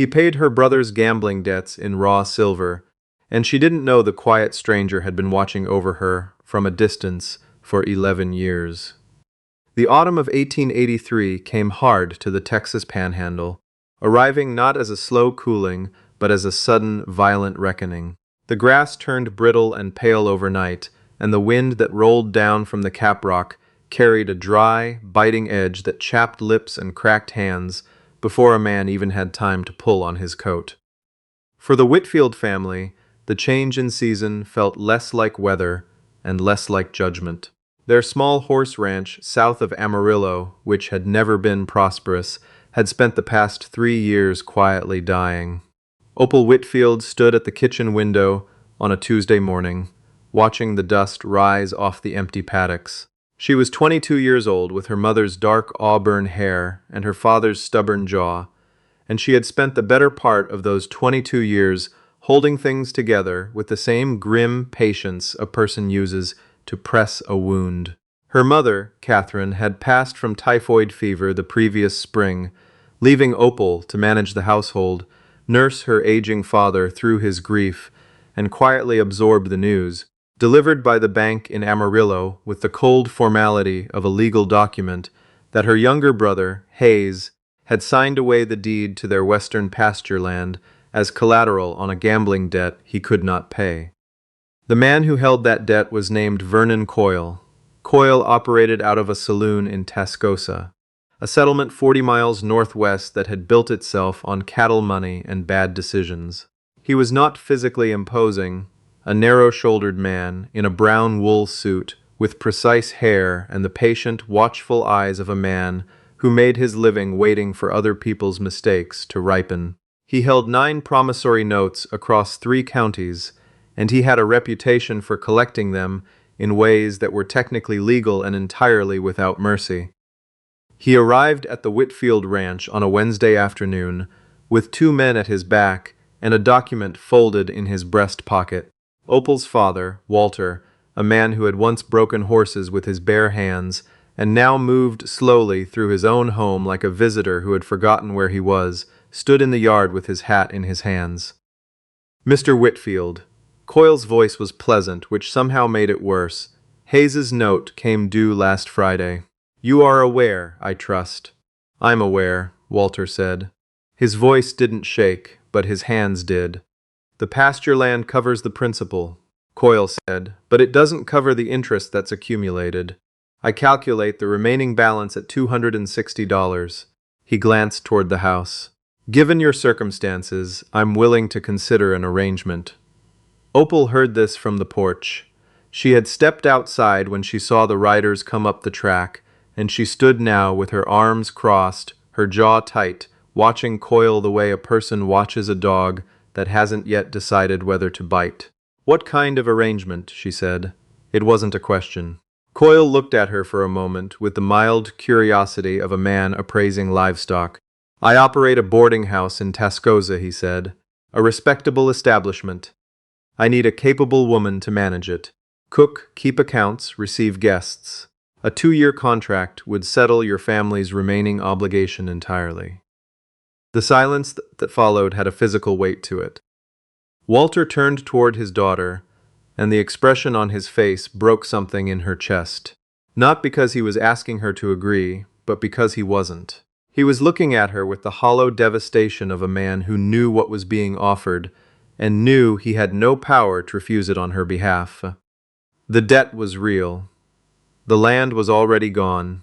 He paid her brother's gambling debts in raw silver, and she didn't know the quiet stranger had been watching over her from a distance for 11 years. The autumn of 1883 came hard to the Texas Panhandle, arriving not as a slow cooling, but as a sudden, violent reckoning. The grass turned brittle and pale overnight, and the wind that rolled down from the caprock carried a dry, biting edge that chapped lips and cracked hands before a man even had time to pull on his coat. For the Whitfield family, the change in season felt less like weather and less like judgment. Their small horse ranch south of Amarillo, which had never been prosperous, had spent the past 3 years quietly dying. Opal Whitfield stood at the kitchen window on a Tuesday morning, watching the dust rise off the empty paddocks. She was 22 years old, with her mother's dark auburn hair and her father's stubborn jaw, and she had spent the better part of those 22 years holding things together with the same grim patience a person uses to press a wound. Her mother, Catherine, had passed from typhoid fever the previous spring, leaving Opal to manage the household, nurse her aging father through his grief, and quietly absorb the news, delivered by the bank in Amarillo with the cold formality of a legal document, that her younger brother, Hayes, had signed away the deed to their western pasture land as collateral on a gambling debt he could not pay. The man who held that debt was named Vernon Coyle. Coyle operated out of a saloon in Tascosa, a settlement 40 miles northwest that had built itself on cattle money and bad decisions. He was not physically imposing, a narrow-shouldered man in a brown wool suit with precise hair and the patient, watchful eyes of a man who made his living waiting for other people's mistakes to ripen. He held 9 promissory notes across 3 counties, and he had a reputation for collecting them in ways that were technically legal and entirely without mercy. He arrived at the Whitfield Ranch on a Wednesday afternoon with 2 men at his back and a document folded in his breast pocket. Opal's father, Walter, a man who had once broken horses with his bare hands and now moved slowly through his own home like a visitor who had forgotten where he was, stood in the yard with his hat in his hands. "Mr. Whitfield." Coyle's voice was pleasant, which somehow made it worse. Hayes's note came due last Friday. "You are aware, I trust." "I'm aware," Walter said. His voice didn't shake, but his hands did. "The pasture land covers the principal," Coyle said, "but it doesn't cover the interest that's accumulated. I calculate the remaining balance at $260. He glanced toward the house. "Given your circumstances, I'm willing to consider an arrangement." Opal heard this from the porch. She had stepped outside when she saw the riders come up the track, and she stood now with her arms crossed, her jaw tight, watching Coyle the way a person watches a dog that hasn't yet decided whether to bite. "What kind of arrangement?" she said. It wasn't a question. Coyle looked at her for a moment with the mild curiosity of a man appraising livestock. "I operate a boarding house in Tascosa," he said. "A respectable establishment. I need a capable woman to manage it. Cook, keep accounts, receive guests. A 2-year contract would settle your family's remaining obligation entirely." The silence that followed had a physical weight to it. Walter turned toward his daughter, and the expression on his face broke something in her chest. Not because he was asking her to agree, but because he wasn't. He was looking at her with the hollow devastation of a man who knew what was being offered, and knew he had no power to refuse it on her behalf. The debt was real. The land was already gone.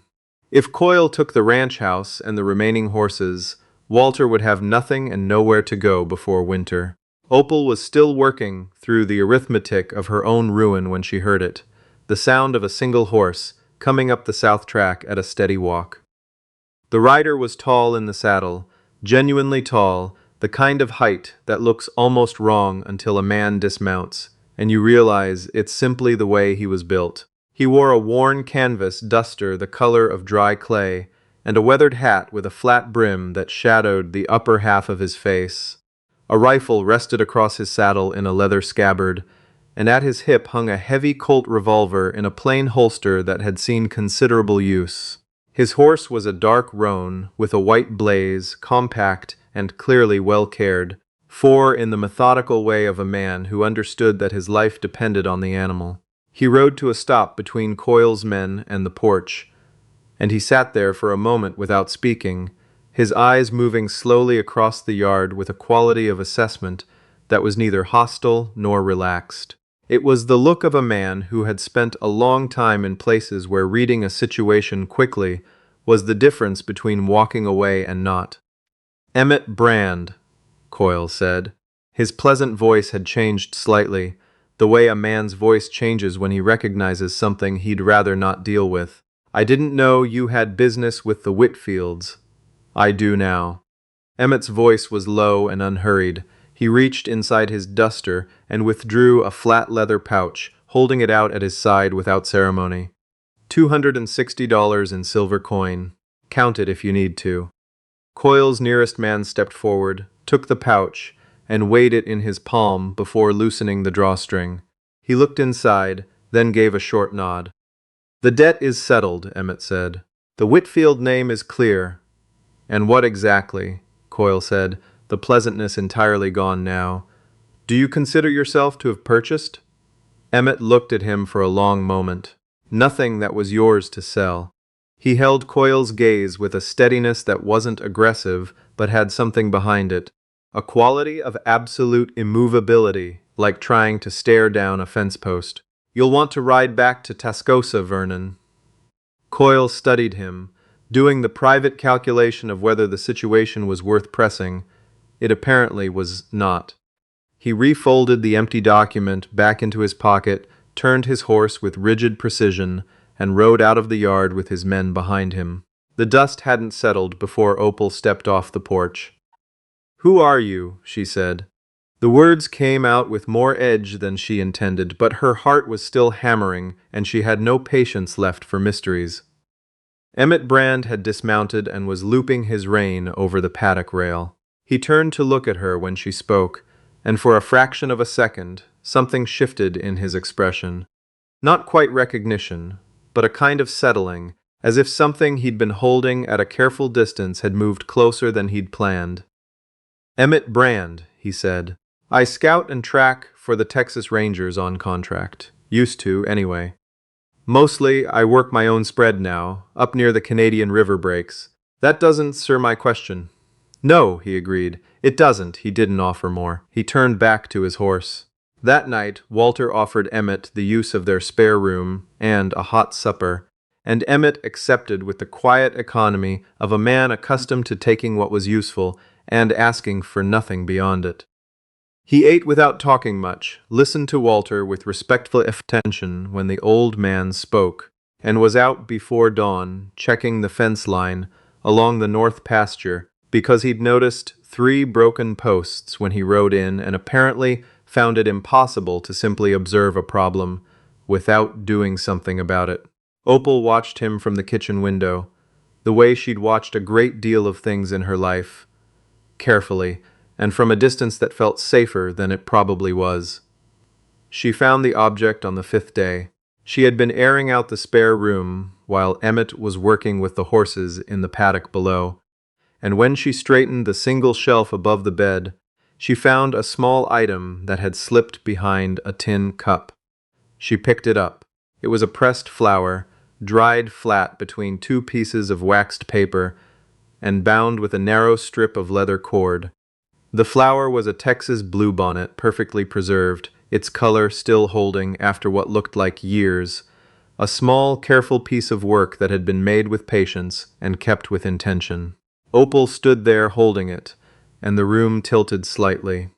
If Coyle took the ranch house and the remaining horses, Walter would have nothing and nowhere to go before winter. Opal was still working through the arithmetic of her own ruin when she heard it, the sound of a single horse coming up the south track at a steady walk. The rider was tall in the saddle, genuinely tall, the kind of height that looks almost wrong until a man dismounts, and you realize it's simply the way he was built. He wore a worn canvas duster the color of dry clay, and a weathered hat with a flat brim that shadowed the upper half of his face. A rifle rested across his saddle in a leather scabbard, and at his hip hung a heavy Colt revolver in a plain holster that had seen considerable use. His horse was a dark roan with a white blaze, compact and clearly well cared for in the methodical way of a man who understood that his life depended on the animal. He rode to a stop between Coyle's men and the porch, and he sat there for a moment without speaking, his eyes moving slowly across the yard with a quality of assessment that was neither hostile nor relaxed. It was the look of a man who had spent a long time in places where reading a situation quickly was the difference between walking away and not. "Emmett Brand," Coyle said. His pleasant voice had changed slightly, the way a man's voice changes when he recognizes something he'd rather not deal with. "I didn't know you had business with the Whitfields. I do now." Emmett's voice was low and unhurried. He reached inside his duster and withdrew a flat leather pouch, holding it out at his side without ceremony. $260 in silver coin. Count it if you need to. Coyle's nearest man stepped forward, took the pouch, and weighed it in his palm before loosening the drawstring. He looked inside, then gave a short nod. "The debt is settled," Emmett said. "The Whitfield name is clear." "And what exactly?" Coyle said, the pleasantness entirely gone now. "Do you consider yourself to have purchased?" Emmett looked at him for a long moment. "Nothing that was yours to sell." He held Coyle's gaze with a steadiness that wasn't aggressive, but had something behind it. A quality of absolute immovability, like trying to stare down a fence post. "You'll want to ride back to Tascosa, Vernon." Coyle studied him, doing the private calculation of whether the situation was worth pressing. It apparently was not. He refolded the empty document back into his pocket, turned his horse with rigid precision, and rode out of the yard with his men behind him. The dust hadn't settled before Opal stepped off the porch. "Who are you?" she said. The words came out with more edge than she intended, but her heart was still hammering, and she had no patience left for mysteries. Emmett Brand had dismounted and was looping his rein over the paddock rail. He turned to look at her when she spoke, and for a fraction of a second, something shifted in his expression. Not quite recognition, but a kind of settling, as if something he'd been holding at a careful distance had moved closer than he'd planned. "Emmett Brand," he said. "I scout and track for the Texas Rangers on contract. Used to, anyway. Mostly, I work my own spread now, up near the Canadian River breaks. That doesn't answer my question." "No," he agreed. "It doesn't." He didn't offer more. He turned back to his horse. That night, Walter offered Emmett the use of their spare room and a hot supper, and Emmett accepted with the quiet economy of a man accustomed to taking what was useful and asking for nothing beyond it. He ate without talking much, listened to Walter with respectful attention when the old man spoke, and was out before dawn, checking the fence line along the north pasture, because he'd noticed 3 broken posts when he rode in and apparently found it impossible to simply observe a problem without doing something about it. Opal watched him from the kitchen window, the way she'd watched a great deal of things in her life, carefully, and from a distance that felt safer than it probably was. She found the object on the 5th day. She had been airing out the spare room while Emmett was working with the horses in the paddock below, and when she straightened the single shelf above the bed, she found a small item that had slipped behind a tin cup. She picked it up. It was a pressed flower, dried flat between 2 pieces of waxed paper and bound with a narrow strip of leather cord. The flower was a Texas bluebonnet, perfectly preserved, its color still holding, after what looked like years, a small, careful piece of work that had been made with patience and kept with intention. Opal stood there holding it, and the room tilted slightly.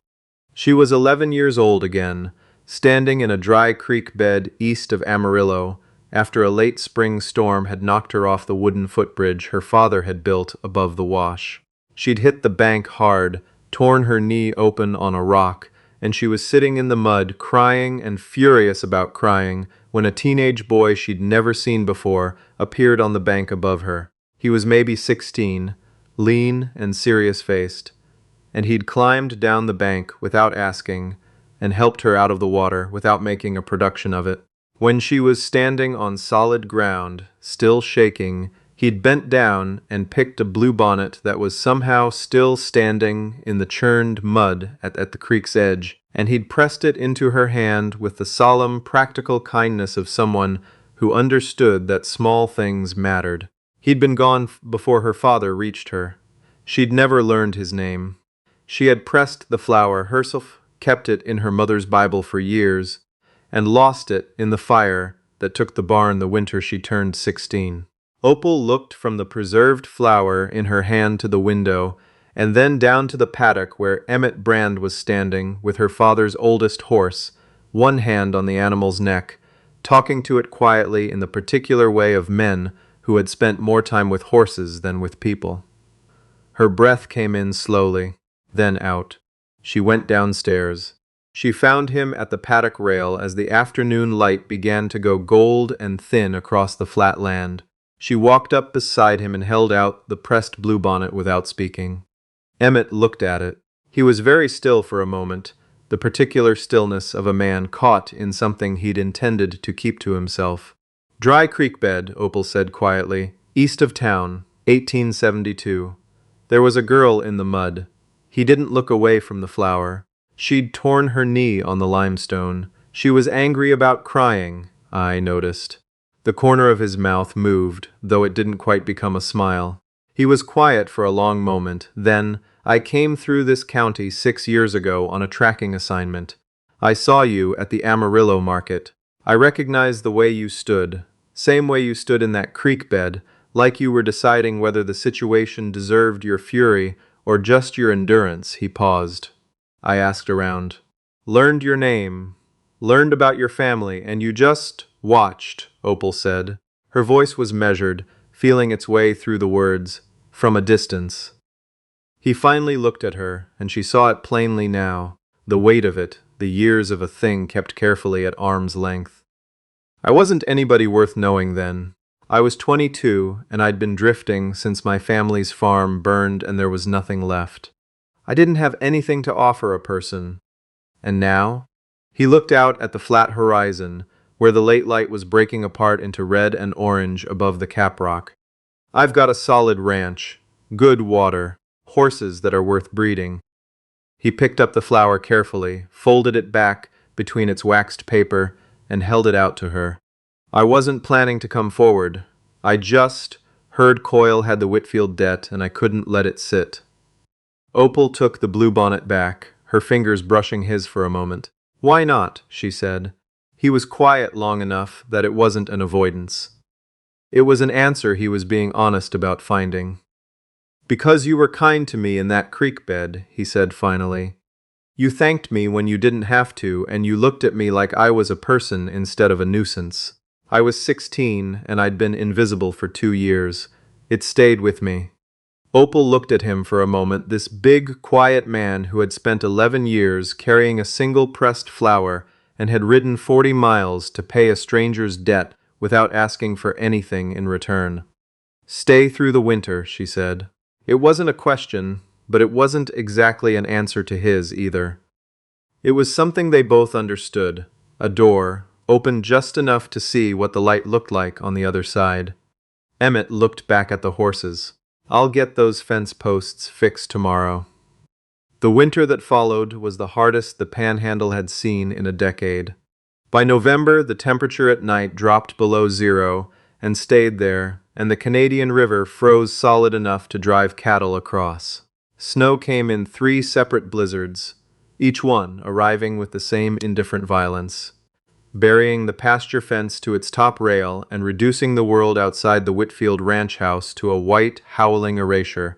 She was 11 years old again, standing in a dry creek bed east of Amarillo, after a late spring storm had knocked her off the wooden footbridge her father had built above the wash. She'd hit the bank hard, torn her knee open on a rock, and she was sitting in the mud, crying and furious about crying, when a teenage boy she'd never seen before appeared on the bank above her. He was maybe 16, lean and serious-faced, and he'd climbed down the bank without asking and helped her out of the water without making a production of it. When she was standing on solid ground, still shaking, He'd bent down and picked a bluebonnet that was somehow still standing in the churned mud at the creek's edge, and he'd pressed it into her hand with the solemn, practical kindness of someone who understood that small things mattered. He'd been gone before her father reached her. She'd never learned his name. She had pressed the flower herself, kept it in her mother's Bible for years, and lost it in the fire that took the barn the winter she turned 16. Opal looked from the preserved flower in her hand to the window, and then down to the paddock where Emmett Brand was standing with her father's oldest horse, one hand on the animal's neck, talking to it quietly in the particular way of men who had spent more time with horses than with people. Her breath came in slowly, then out. She went downstairs. She found him at the paddock rail as the afternoon light began to go gold and thin across the flat land. She walked up beside him and held out the pressed bluebonnet without speaking. Emmett looked at it. He was very still for a moment, the particular stillness of a man caught in something he'd intended to keep to himself. "Dry creek bed," Opal said quietly. "East of town, 1872. There was a girl in the mud." He didn't look away from the flower. She'd torn her knee on the limestone. She was angry about crying, I noticed. The corner of his mouth moved, though it didn't quite become a smile. He was quiet for a long moment. Then, "I came through this county 6 years ago on a tracking assignment. I saw you at the Amarillo market. I recognized the way you stood, same way you stood in that creek bed, like you were deciding whether the situation deserved your fury or just your endurance." He paused. "I asked around. Learned your name, learned about your family, and you just watched," Opal said. Her voice was measured, feeling its way through the words, "from a distance." He finally looked at her, and she saw it plainly now, the weight of it, the years of a thing kept carefully at arm's length. "I wasn't anybody worth knowing then. I was 22, and I'd been drifting since my family's farm burned and there was nothing left. I didn't have anything to offer a person. And now?" He looked out at the flat horizon, where the late light was breaking apart into red and orange above the caprock. "I've got a solid ranch, good water, horses that are worth breeding." He picked up the flower carefully, folded it back between its waxed paper, and held it out to her. "I wasn't planning to come forward. I just heard Coyle had the Whitfield debt, and I couldn't let it sit." Opal took the bluebonnet back, her fingers brushing his for a moment. "Why not?" she said. He was quiet long enough that it wasn't an avoidance. It was an answer he was being honest about finding. "Because you were kind to me in that creek bed," he said finally. "You thanked me when you didn't have to, and you looked at me like I was a person instead of a nuisance. I was 16, and I'd been invisible for 2 years. It stayed with me." Opal looked at him for a moment, this big, quiet man who had spent 11 years carrying a single pressed flower and had ridden 40 miles to pay a stranger's debt without asking for anything in return. "Stay through the winter," she said. It wasn't a question, but it wasn't exactly an answer to his either. It was something they both understood, a door, opened just enough to see what the light looked like on the other side. Emmett looked back at the horses. "I'll get those fence posts fixed tomorrow." The winter that followed was the hardest the Panhandle had seen in a decade. By November, the temperature at night dropped below zero and stayed there, and the Canadian River froze solid enough to drive cattle across. Snow came in 3 separate blizzards, each one arriving with the same indifferent violence, burying the pasture fence to its top rail and reducing the world outside the Whitfield ranch house to a white, howling erasure.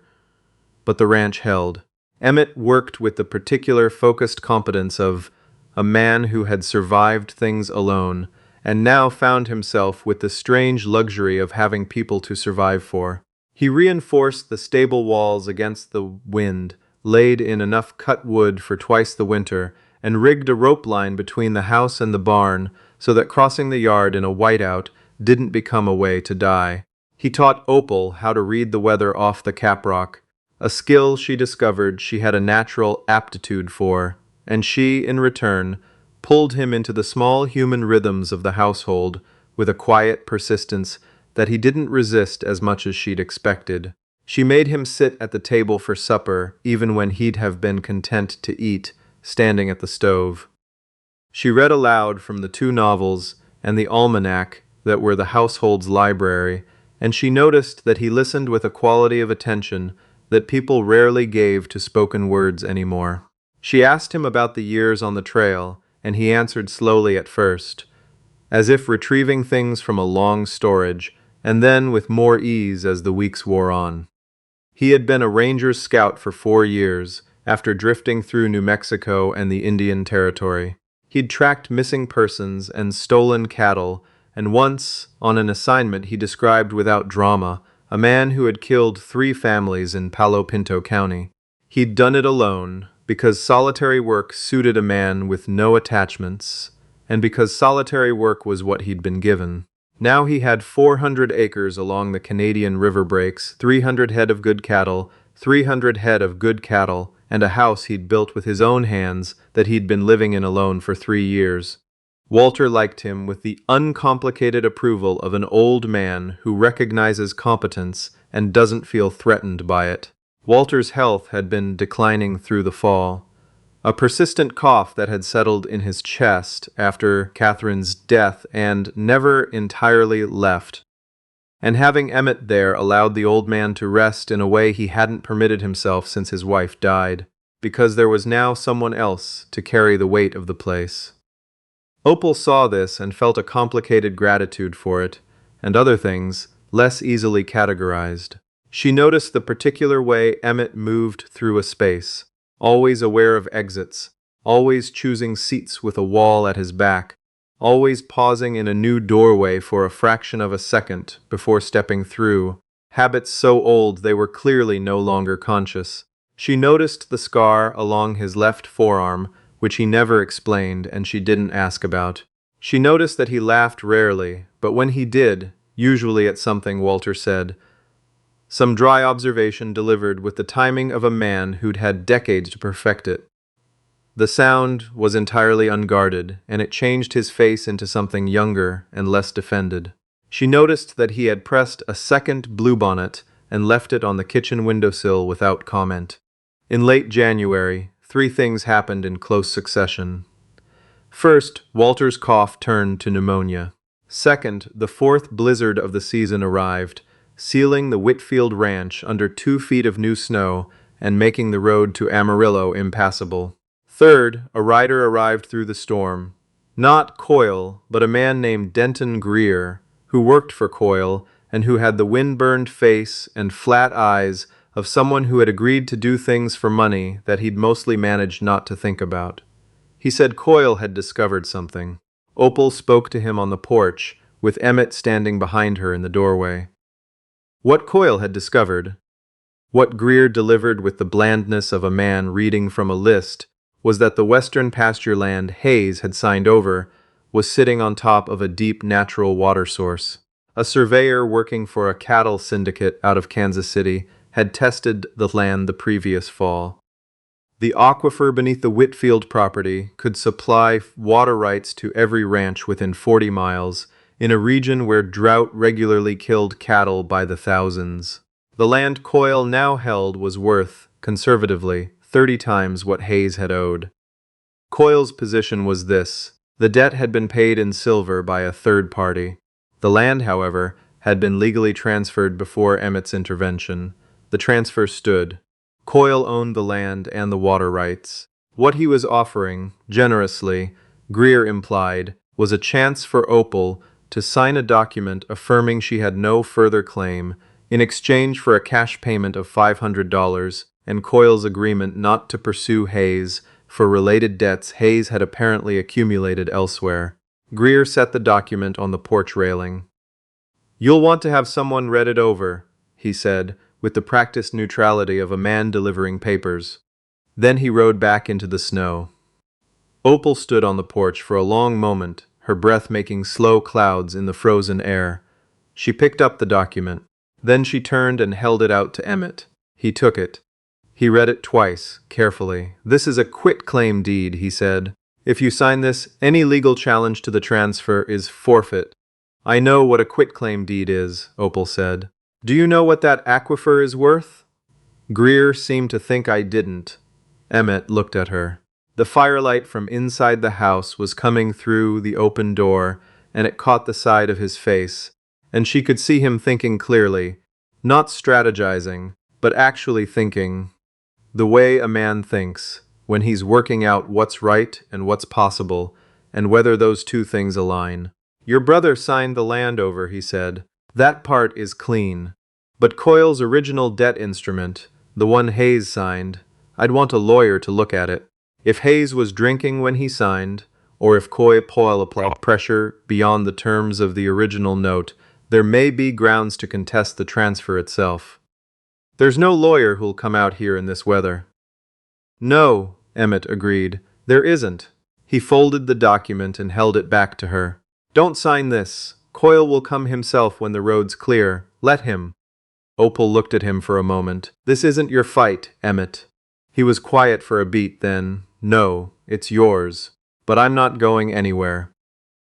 But the ranch held. Emmett worked with the particular focused competence of a man who had survived things alone and now found himself with the strange luxury of having people to survive for. He reinforced the stable walls against the wind, laid in enough cut wood for twice the winter, and rigged a rope line between the house and the barn so that crossing the yard in a whiteout didn't become a way to die. He taught Opal how to read the weather off the caprock, a skill she discovered she had a natural aptitude for, and she, in return, pulled him into the small human rhythms of the household with a quiet persistence that he didn't resist as much as she'd expected. She made him sit at the table for supper, even when he'd have been content to eat, standing at the stove. She read aloud from the 2 novels and the almanac that were the household's library, and she noticed that he listened with a quality of attention that people rarely gave to spoken words anymore. She asked him about the years on the trail, and he answered slowly at first, as if retrieving things from a long storage, and then with more ease as the weeks wore on. He had been a Rangers scout for 4 years, after drifting through New Mexico and the Indian Territory. He'd tracked missing persons and stolen cattle, and once, on an assignment he described without drama, a man who had killed 3 families in Palo Pinto County. He'd done it alone, because solitary work suited a man with no attachments, and because solitary work was what he'd been given. Now he had 400 acres along the Canadian river breaks, 300 head of good cattle, 300 head of good cattle, and a house he'd built with his own hands that he'd been living in alone for 3 years. Walter liked him with the uncomplicated approval of an old man who recognizes competence and doesn't feel threatened by it. Walter's health had been declining through the fall. A persistent cough that had settled in his chest after Catherine's death and never entirely left. And having Emmett there allowed the old man to rest in a way he hadn't permitted himself since his wife died, because there was now someone else to carry the weight of the place. Opal saw this and felt a complicated gratitude for it, and other things, less easily categorized. She noticed the particular way Emmett moved through a space, always aware of exits, always choosing seats with a wall at his back, always pausing in a new doorway for a fraction of a second before stepping through, habits so old they were clearly no longer conscious. She noticed the scar along his left forearm, which he never explained and she didn't ask about. She noticed that he laughed rarely, but when he did, usually at something Walter said, some dry observation delivered with the timing of a man who'd had decades to perfect it. The sound was entirely unguarded, and it changed his face into something younger and less defended. She noticed that he had pressed a second bluebonnet and left it on the kitchen windowsill without comment. In late January, 3 things happened in close succession. First, Walter's cough turned to pneumonia. Second, the 4th blizzard of the season arrived, sealing the Whitfield Ranch under 2 feet of new snow and making the road to Amarillo impassable. Third, a rider arrived through the storm. Not Coyle, but a man named Denton Greer, who worked for Coyle and who had the wind-burned face and flat eyes of someone who had agreed to do things for money that he'd mostly managed not to think about. He said Coyle had discovered something. Opal spoke to him on the porch, with Emmett standing behind her in the doorway. What Coyle had discovered, what Greer delivered with the blandness of a man reading from a list, was that the western pasture land Hayes had signed over was sitting on top of a deep natural water source. A surveyor working for a cattle syndicate out of Kansas City had tested the land the previous fall. The aquifer beneath the Whitfield property could supply water rights to every ranch within 40 miles, in a region where drought regularly killed cattle by the thousands. The land Coyle now held was worth, conservatively, 30 times what Hayes had owed. Coyle's position was this: the debt had been paid in silver by a third party. The land, however, had been legally transferred before Emmett's intervention. The transfer stood. Coyle owned the land and the water rights. What he was offering, generously, Greer implied, was a chance for Opal to sign a document affirming she had no further claim, in exchange for a cash payment of $500 and Coyle's agreement not to pursue Hayes for related debts Hayes had apparently accumulated elsewhere. Greer set the document on the porch railing. "You'll want to have someone read it over," he said, with the practiced neutrality of a man delivering papers. Then he rode back into the snow. Opal stood on the porch for a long moment, her breath making slow clouds in the frozen air. She picked up the document. Then she turned and held it out to Emmett. He took it. He read it twice, carefully. "This is a quitclaim deed," he said. "If you sign this, any legal challenge to the transfer is forfeit." I know what a quitclaim deed is, Opal said. Do you know what that aquifer is worth? Greer seemed to think I didn't. Emmett looked at her. The firelight from inside the house was coming through the open door, and it caught the side of his face, and she could see him thinking clearly, not strategizing, but actually thinking, the way a man thinks, when he's working out what's right and what's possible, and whether those two things align. Your brother signed the land over, he said. That part is clean. But Coyle's original debt instrument, the one Hayes signed, I'd want a lawyer to look at it. If Hayes was drinking when he signed, or if Coyle applied pressure beyond the terms of the original note, there may be grounds to contest the transfer itself. There's no lawyer who'll come out here in this weather. No, Emmett agreed. There isn't. He folded the document and held it back to her. Don't sign this. Coyle will come himself when the road's clear. Let him. Opal looked at him for a moment. This isn't your fight, Emmett. He was quiet for a beat, then, no, it's yours. But I'm not going anywhere.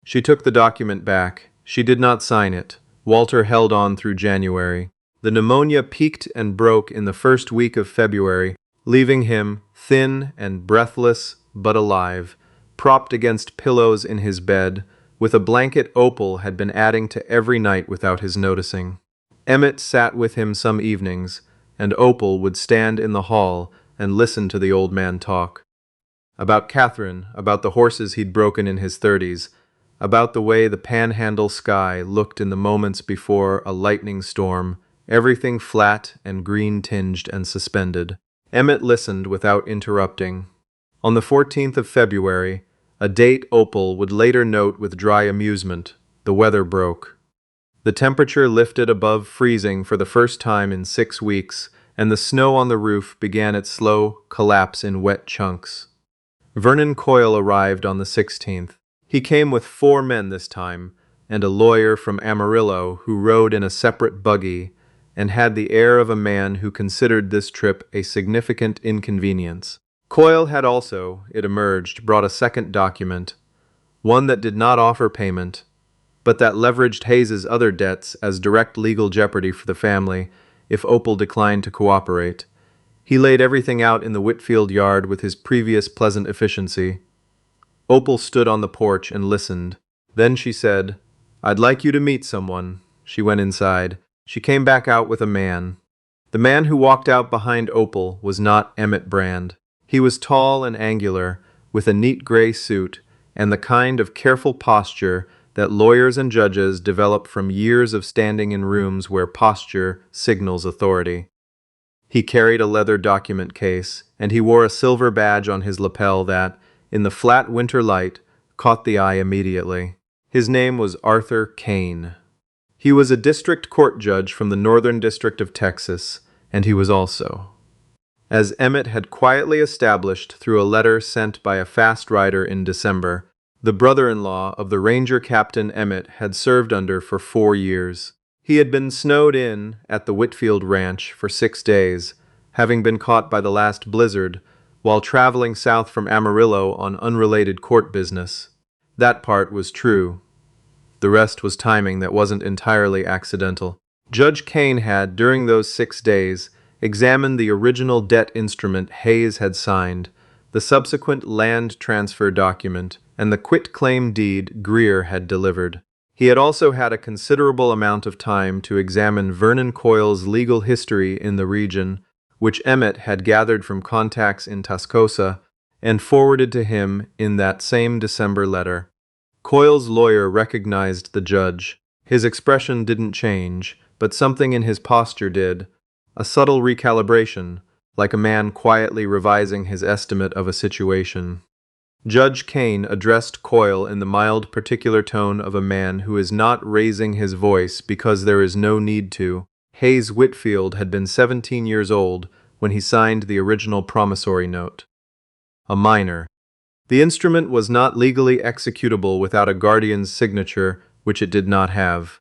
She took the document back. She did not sign it. Walter held on through January. The pneumonia peaked and broke in the first week of February, leaving him, thin and breathless but alive, propped against pillows in his bed, with a blanket Opal had been adding to every night without his noticing. Emmett sat with him some evenings, and Opal would stand in the hall and listen to the old man talk. About Catherine, about the horses he'd broken in his 30s, about the way the panhandle sky looked in the moments before a lightning storm, everything flat and green-tinged and suspended. Emmett listened without interrupting. On the 14th of February, a date Opal would later note with dry amusement, the weather broke. The temperature lifted above freezing for the first time in 6 weeks, and the snow on the roof began its slow collapse in wet chunks. Vernon Coyle arrived on the 16th. He came with 4 men this time, and a lawyer from Amarillo who rode in a separate buggy and had the air of a man who considered this trip a significant inconvenience. Coyle had also, it emerged, brought a second document, one that did not offer payment, but that leveraged Hayes's other debts as direct legal jeopardy for the family if Opal declined to cooperate. He laid everything out in the Whitfield yard with his previous pleasant efficiency. Opal stood on the porch and listened. Then she said, "I'd like you to meet someone." She went inside. She came back out with a man. The man who walked out behind Opal was not Emmett Brand. He was tall and angular, with a neat gray suit and the kind of careful posture that lawyers and judges develop from years of standing in rooms where posture signals authority. He carried a leather document case, and he wore a silver badge on his lapel that, in the flat winter light, caught the eye immediately. His name was Arthur Kane. He was a district court judge from the Northern District of Texas, and he was also, as Emmett had quietly established through a letter sent by a fast rider in December, the brother-in-law of the ranger captain Emmett had served under for 4 years. He had been snowed in at the Whitfield Ranch for 6 days, having been caught by the last blizzard while traveling south from Amarillo on unrelated court business. That part was true. The rest was timing that wasn't entirely accidental. Judge Kane had, during those 6 days, examined the original debt instrument Hayes had signed, the subsequent land transfer document, and the quitclaim deed Greer had delivered. He had also had a considerable amount of time to examine Vernon Coyle's legal history in the region, which Emmett had gathered from contacts in Tascosa and forwarded to him in that same December letter. Coyle's lawyer recognized the judge. His expression didn't change, but something in his posture did, a subtle recalibration, like a man quietly revising his estimate of a situation. Judge Kane addressed Coyle in the mild, particular tone of a man who is not raising his voice because there is no need to. Hayes Whitfield had been 17 years old when he signed the original promissory note. A minor. The instrument was not legally executable without a guardian's signature, which it did not have.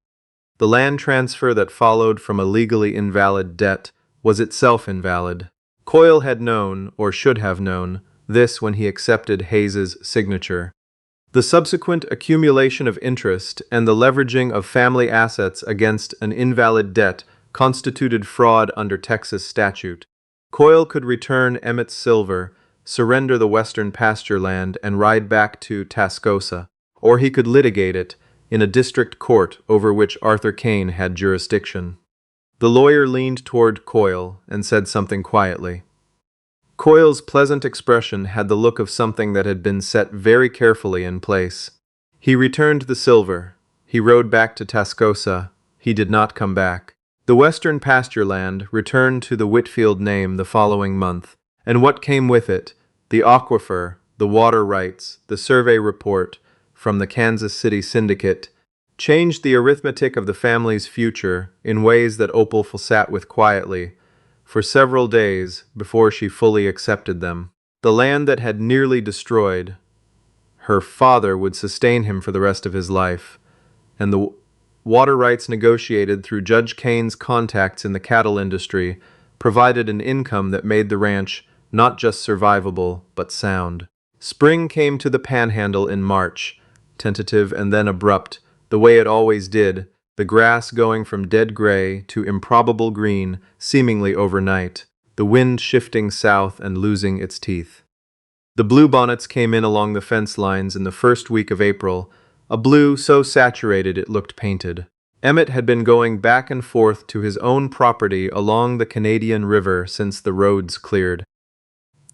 The land transfer that followed from a legally invalid debt was itself invalid. Coyle had known, or should have known, this when he accepted Hayes's signature. The subsequent accumulation of interest and the leveraging of family assets against an invalid debt constituted fraud under Texas statute. Coyle could return Emmett's silver, surrender the western pasture land, and ride back to Tascosa, or he could litigate it in a district court over which Arthur Kane had jurisdiction. The lawyer leaned toward Coyle and said something quietly. Coyle's pleasant expression had the look of something that had been set very carefully in place. He returned the silver. He rode back to Tascosa. He did not come back. The western pasture land returned to the Whitfield name the following month, and what came with it, the aquifer, the water rights, the survey report from the Kansas City Syndicate, changed the arithmetic of the family's future in ways that Opal sat with quietly for several days before she fully accepted them. The land that had nearly destroyed her father would sustain him for the rest of his life, and the water rights negotiated through Judge Kane's contacts in the cattle industry provided an income that made the ranch not just survivable, but sound. Spring came to the Panhandle in March, tentative and then abrupt, the way it always did, the grass going from dead gray to improbable green seemingly overnight, the wind shifting south and losing its teeth. The bluebonnets came in along the fence lines in the first week of April, a blue so saturated it looked painted. Emmett had been going back and forth to his own property along the Canadian River since the roads cleared,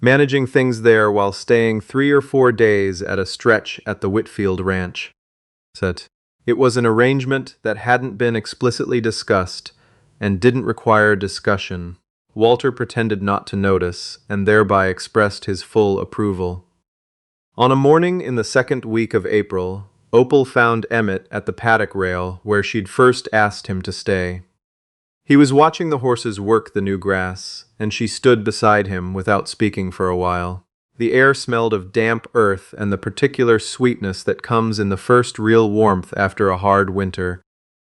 managing things there while staying 3 or 4 days at a stretch at the Whitfield Ranch. It was an arrangement that hadn't been explicitly discussed and didn't require discussion. Walter pretended not to notice and thereby expressed his full approval. On a morning in the second week of April, Opal found Emmett at the paddock rail where she'd first asked him to stay. He was watching the horses work the new grass, and she stood beside him without speaking for a while. The air smelled of damp earth and the particular sweetness that comes in the first real warmth after a hard winter.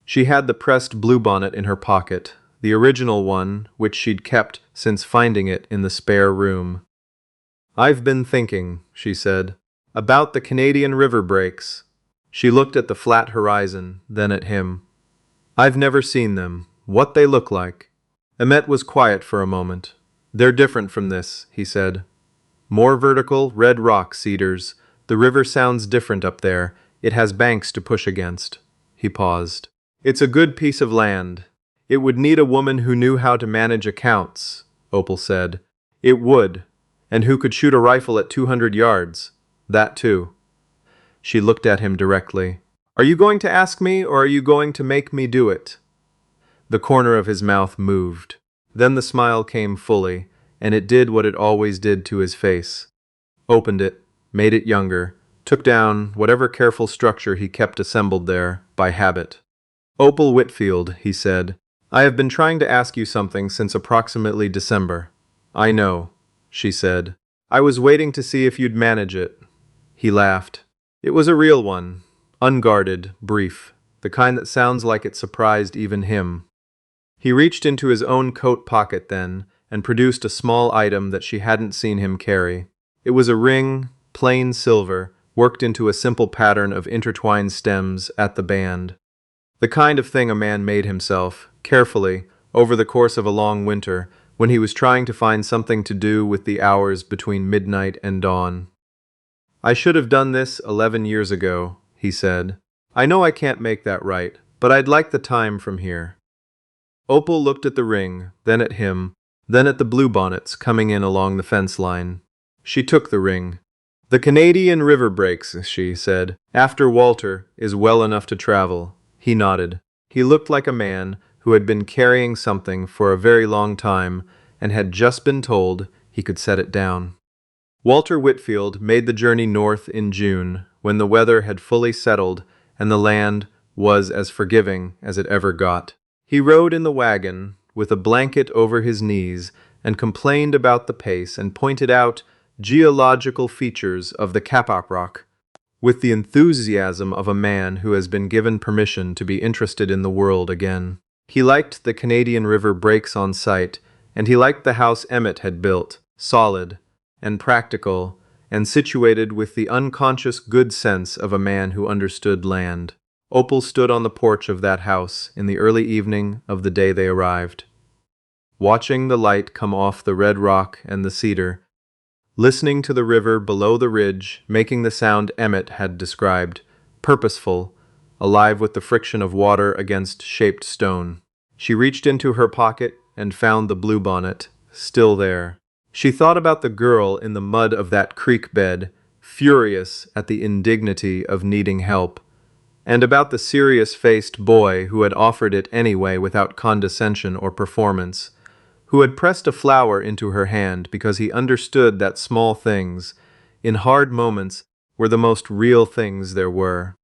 She had the pressed bluebonnet in her pocket, the original one which she'd kept since finding it in the spare room. "I've been thinking," she said, "about the Canadian River breaks." She looked at the flat horizon, then at him. "I've never seen them. What they look like." Emmett was quiet for a moment. "They're different from this," he said. "More vertical, red rock cedars. The river sounds different up there. It has banks to push against." He paused. "It's a good piece of land. It would need a woman who knew how to manage accounts," Opal said. "It would. And who could shoot a rifle at 200 yards. That too." She looked at him directly. "Are you going to ask me, or are you going to make me do it?" The corner of his mouth moved. Then the smile came fully, and it did what it always did to his face. Opened it, made it younger, took down whatever careful structure he kept assembled there, by habit. "Opal Whitfield," he said, "I have been trying to ask you something since approximately December." "I know," she said. "I was waiting to see if you'd manage it." He laughed. It was a real one, unguarded, brief, the kind that sounds like it surprised even him. He reached into his own coat pocket then, and produced a small item that she hadn't seen him carry. It was a ring, plain silver, worked into a simple pattern of intertwined stems at the band. The kind of thing a man made himself, carefully, over the course of a long winter, when he was trying to find something to do with the hours between midnight and dawn. "I should have done this 11 years ago," he said. "I know I can't make that right, but I'd like the time from here." Opal looked at the ring, then at him, then at the bluebonnets coming in along the fence line. She took the ring. "The Canadian River breaks," she said, "after Walter is well enough to travel." He nodded. He looked like a man who had been carrying something for a very long time and had just been told he could set it down. Walter Whitfield made the journey north in June, when the weather had fully settled and the land was as forgiving as it ever got. He rode in the wagon, with a blanket over his knees, and complained about the pace and pointed out geological features of the Kapap Rock, with the enthusiasm of a man who has been given permission to be interested in the world again. He liked the Canadian River breaks on site, and he liked the house Emmett had built, solid and practical, and situated with the unconscious good sense of a man who understood land. Opal stood on the porch of that house in the early evening of the day they arrived, watching the light come off the red rock and the cedar, listening to the river below the ridge making the sound Emmett had described, purposeful, alive with the friction of water against shaped stone. She reached into her pocket and found the bluebonnet, still there. She thought about the girl in the mud of that creek bed, furious at the indignity of needing help, and about the serious-faced boy who had offered it anyway without condescension or performance, who had pressed a flower into her hand because he understood that small things, in hard moments, were the most real things there were.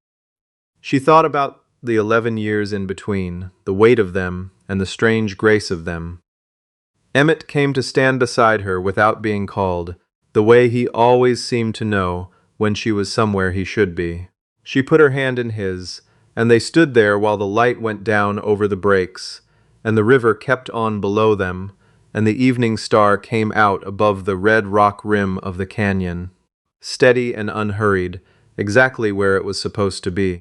She thought about the 11 years in between, the weight of them, and the strange grace of them. Emmett came to stand beside her without being called, the way he always seemed to know when she was somewhere he should be. She put her hand in his, and they stood there while the light went down over the breaks, and the river kept on below them, and the evening star came out above the red rock rim of the canyon, steady and unhurried, exactly where it was supposed to be.